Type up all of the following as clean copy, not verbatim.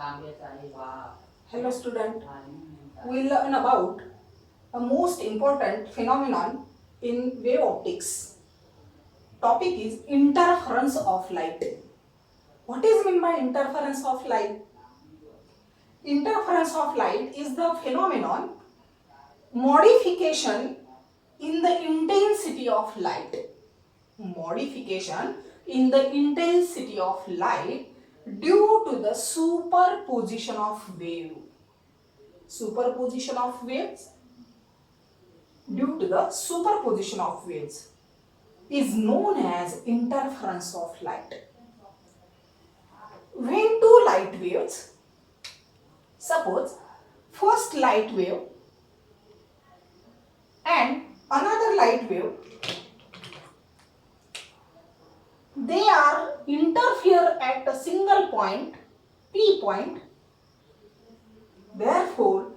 Hello student, we will learn about a most important phenomenon in wave optics. Topic is interference of light. What is meant by interference of light? Interference of light is the phenomenon modification in the intensity of light. Modification in the intensity of light due to the superposition of wave. Superposition of waves due to the superposition of waves is known as interference of light. When two light waves, suppose first light wave and another light wave, they are interfere at a single point, P point, therefore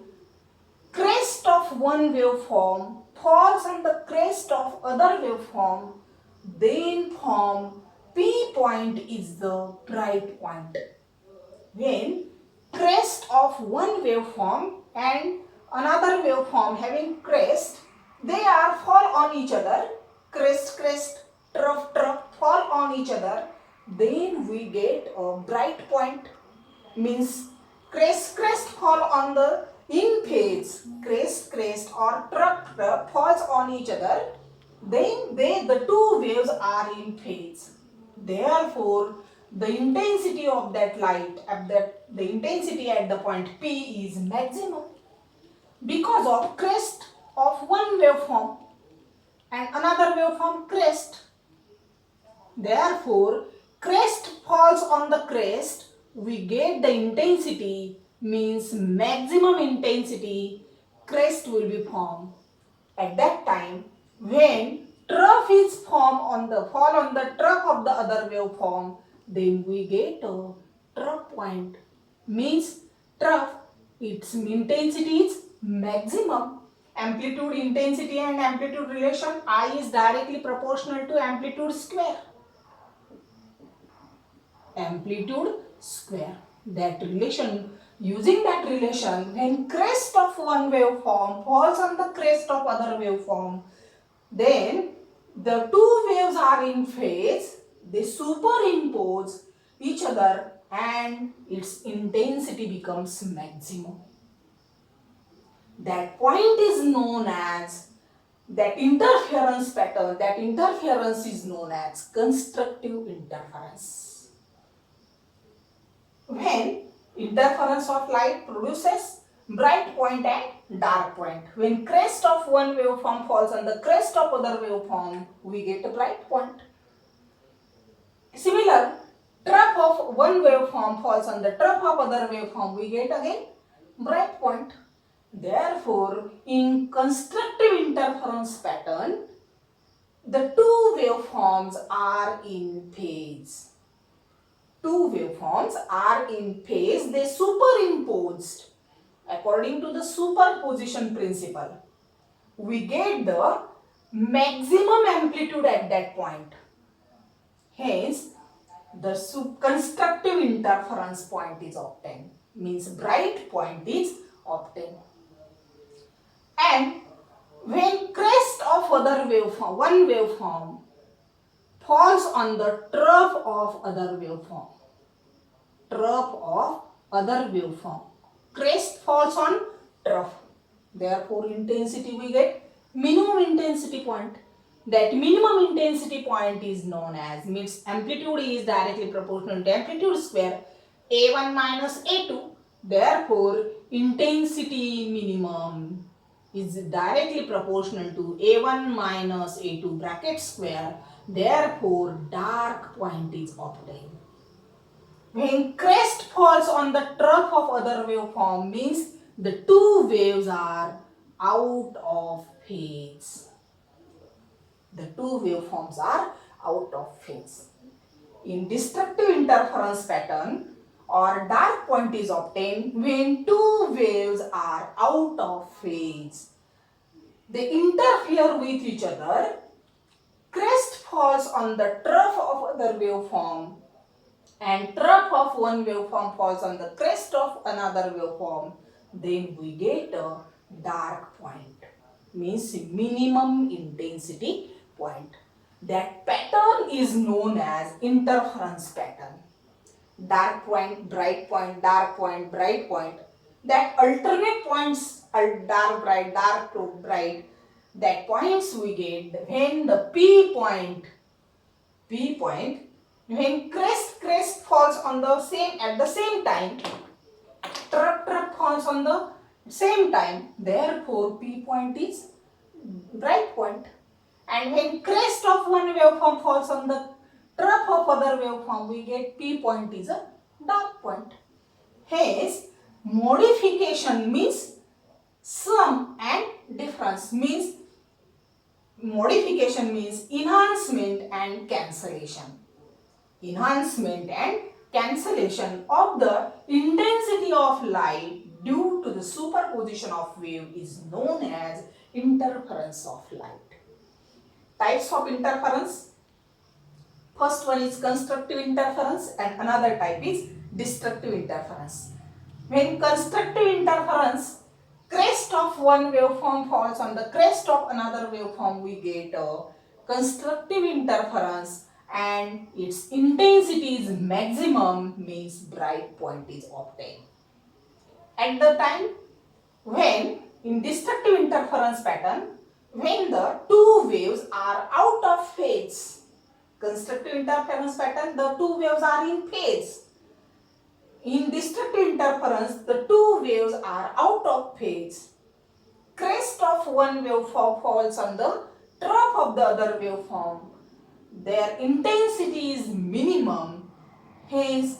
crest of one waveform falls on the crest of other waveform, then form P point is the bright point. When crest of one waveform and another waveform having crest, they are fall on each other, crest, crest, trough, trough, fall on each other, then we get a bright point. Means crest, crest fall on the in phase, crest, crest or trough, trough falls on each other, then the two waves are in phase. Therefore, the intensity of that light the intensity at the point P is maximum because of crest of one waveform and another waveform crest. Therefore, crest falls on the crest, we get the intensity, means maximum intensity, crest will be formed. At that time, when trough is fall on the trough of the other waveform, then we get a trough point. Means trough, its intensity is maximum. Amplitude intensity and amplitude relation, I is directly proportional to amplitude square. Amplitude square. That relation, using that relation, when crest of one waveform falls on the crest of other waveform, then the two waves are in phase, they superimpose each other and its intensity becomes maximum. That point is known as, that interference pattern, that interference is known as constructive interference. When interference of light produces bright point and dark point. When crest of one waveform falls on the crest of other waveform, we get a bright point. Similar, trough of one waveform falls on the trough of other waveform, we get again bright point. Therefore, in constructive interference pattern, the two waveforms are in phase. Two waveforms are in phase, they superimposed according to the superposition principle. We get the maximum amplitude at that point. Hence, the constructive interference point is obtained. Means bright point is obtained. And when crest of other waveform, one waveform falls on the trough of other waveform. Trough of other waveform. Crest falls on trough. Therefore, intensity we get minimum intensity point. That minimum intensity point is known as, means amplitude is directly proportional to amplitude square A1 minus A2. Therefore, intensity minimum is directly proportional to A1 minus A2 bracket square. Therefore, dark point is obtained. When crest falls on the trough of other waveform, means the two waves are out of phase. The two waveforms are out of phase. In destructive interference pattern, or dark point is obtained when two waves are out of phase. They interfere with each other. Crest falls on the trough of other waveform and trough of one waveform falls on the crest of another waveform, then we get a dark point, means minimum intensity point. That pattern is known as interference pattern. Dark point, bright point, dark point, bright point. That alternate points are dark, bright, bright. That points we get when the P point, when crest falls on the same at the same time, truck falls on the same time. Therefore, P point is bright point. And when crest of one waveform falls on the trough of other waveform, we get P point is a dark point. Hence, modification means sum and difference means modification means enhancement and cancellation. Enhancement and cancellation of the intensity of light due to the superposition of wave is known as interference of light. Types of interference. First one is constructive interference and another type is destructive interference. When constructive interference, crest of one waveform falls on the crest of another waveform, we get a constructive interference and its intensity is maximum, means bright point is obtained. At the time when in destructive interference pattern, when the two waves are out of phase, constructive interference pattern, the two waves are in phase. In destructive interference, the two waves are out of phase. Crest of one waveform falls on the trough of the other waveform. Their intensity is minimum, hence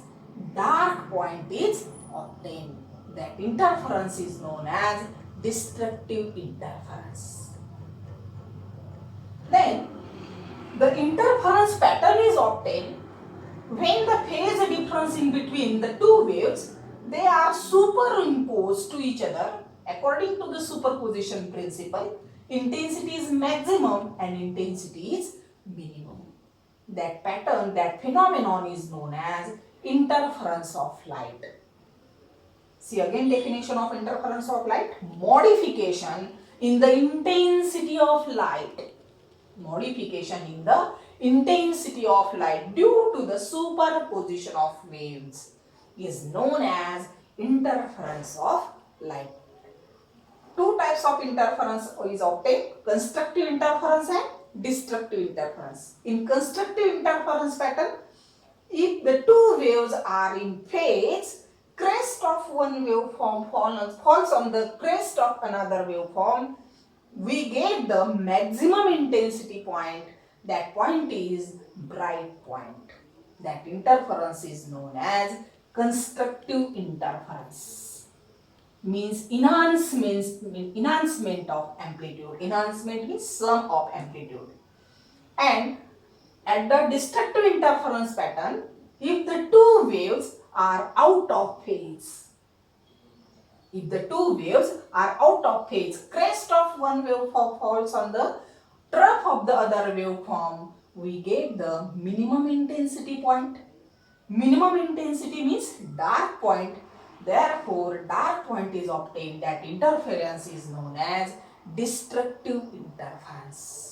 dark point is obtained. That interference is known as destructive interference. Then the interference pattern is obtained when the phase difference in between the two waves, they are superimposed to each other according to the superposition principle. Intensity is maximum and intensity is minimum. That pattern, that phenomenon is known as interference of light. See again definition of interference of light. Modification in the intensity of light. Modification in the intensity of light due to the superposition of waves is known as interference of light. Two types of interference is obtained, constructive interference and destructive interference. In constructive interference pattern, if the two waves are in phase, crest of one waveform falls on the crest of another waveform, we get the maximum intensity point. That point is bright point. That interference is known as constructive interference. Means enhancement of amplitude. Enhancement means sum of amplitude. And at the destructive interference pattern, if the two waves are out of phase, if the two waves are out of phase, crest of one waveform falls on the trough of the other waveform, we get the minimum intensity point. Minimum intensity means dark point. Therefore, dark point is obtained. That interference is known as destructive interference.